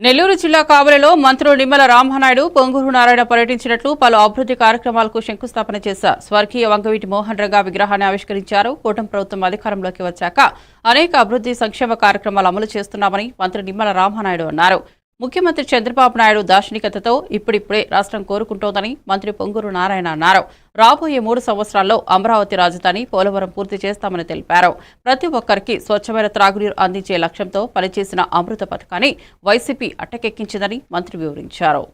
నెల్లూరు జిల్లా కావలిలో మంత్రులు నిమ్మల రామనాయుడు, పొంగూరు నారాయణ పర్యటించినట్లు పలు అభివృద్ధి కార్యక్రమాలకు శంకుస్థాపన చేశారు. స్వర్గీయ వంగవీటి మోహన్ రంగా విగ్రహాన్ని ఆవిష్కరించారు. కూటమి ప్రభుత్వం అధికారంలోకి వచ్చాక అనేక అభివృద్ధి సంక్షేమ కార్యక్రమాలు అమలు చేస్తున్నామని మంత్రి నిమ్మల రామనాయుడు అన్నారు. ముఖ్యమంత్రి చంద్రబాబు నాయుడు దార్శనికతతో ఇప్పుడిప్పుడే రాష్ట్రం కోరుకుంటోందని మంత్రి పొంగూరు నారాయణ అన్నారు. రాబోయే 3 సంవత్సరాల్లో అమరావతి రాజధాని పోలవరం పూర్తి చేస్తామని తెలిపారు. ప్రతి ఒక్కరికి స్వచ్ఛమైన త్రాగునీరు అందించే లక్ష్యంతో పనిచేసిన అమృత పథకాన్ని వైసీపీ అట్టకెక్కించిందని మంత్రి వివరించారు.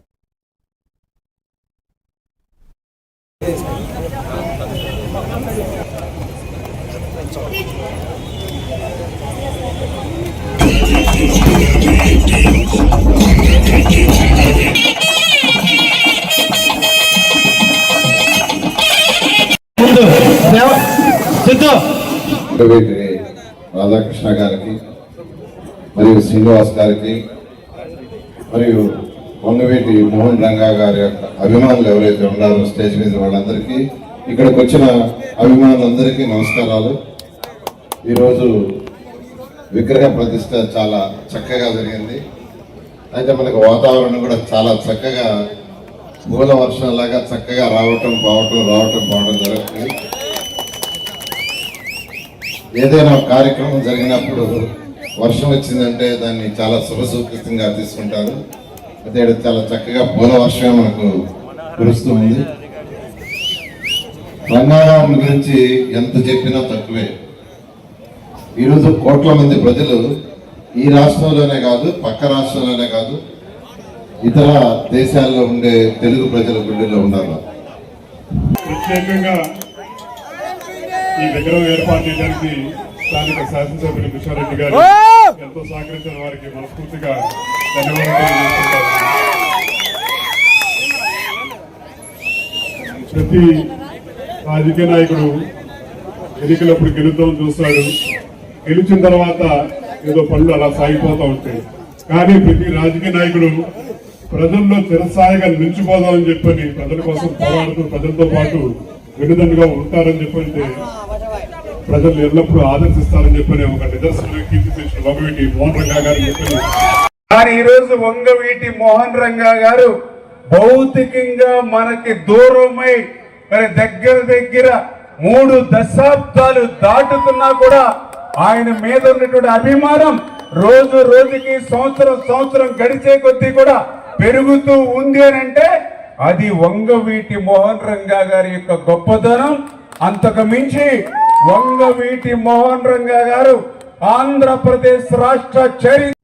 రాధాకృష్ణ గారికి మరియు శ్రీనివాస్ గారికి మరియు వంగవీటి మోహన్ రంగా గారి యొక్క అభిమానులు ఎవరైతే ఉన్నారో స్టేజ్ మీద వాళ్ళందరికీ, ఇక్కడికి వచ్చిన అభిమానులందరికీ నమస్కారాలు. ఈరోజు విగ్రహ ప్రతిష్ట చాలా చక్కగా జరిగింది. అయితే మనకు వాతావరణం కూడా చాలా చక్కగా మూల వర్షంలాగా చక్కగా రావటం పోవటం జరుగుతుంది. ఏదైనా కార్యక్రమం జరిగినప్పుడు వర్షం వచ్చిందంటే దాన్ని చాలా శుభసూచితంగా తీసుకుంటారు. అయితే చాలా చక్కగా పూల వర్షం మనకు కురుస్తూ ఉంది. రంగారావు గురించి ఎంత చెప్పినా తక్కువే. ఈరోజు కోట్ల మంది ప్రజలు ఈ రాష్ట్రంలోనే కాదు, పక్క రాష్ట్రంలోనే కాదు, ఇతర దేశాల్లో ఉండే తెలుగు ప్రజల గుండెల్లో ఉన్నారు. ప్రత్యేకంగా ఈ విగ్రహం ఏర్పాటు చేయడానికి స్థానిక శాసనసభ్యులు కృష్ణారెడ్డి గారు ఎంతో సహకరించిన వారికి మనస్ఫూర్తిగా ధన్యవాదాలు తెలియజేస్తున్నారు. ప్రతి రాజకీయ నాయకుడు ఎన్నికలప్పుడు గెలుద్దాం చూస్తాడు. గెలిచిన తర్వాత ఏదో పనులు అలా సాగిపోతూ ఉంటాయి. కానీ ప్రతి రాజకీయ నాయకుడు ప్రజల్లో చిరస్థాయిగా నిలిచిపోదామని చెప్పని ప్రజల కోసం పోరాడుతూ ప్రజలతో పాటు వెనుదండుగా ఉంటారని చెప్పంటే ప్రజలు ఎల్లప్పుడూ ఆదర్శిస్తారని చెప్పని ఒక నిదర్శనంగా కీర్తిశేషులు వంగవీటి మోహన్ రంగా గారు చెప్పారు. కానీ ఈరోజు వంగవీటి మోహన్ రంగా గారు భౌతికంగా మనకి దూరమై మరి దగ్గర 3 దశాబ్దాలు దాటుతున్నా కూడా ఆయన మీద ఉన్నటువంటి అభిమానం రోజు రోజుకి సంవత్సరం గడిచే కొద్దీ కూడా పెరుగుతూ ఉంది అని అంటే అది వంగవీటి మోహన్ రంగా గారి యొక్క గొప్పతనం. అంతకు మించి వంగవీటి మోహన్ రంగా గారు ఆంధ్రప్రదేశ్ రాష్ట్ర చరిత్ర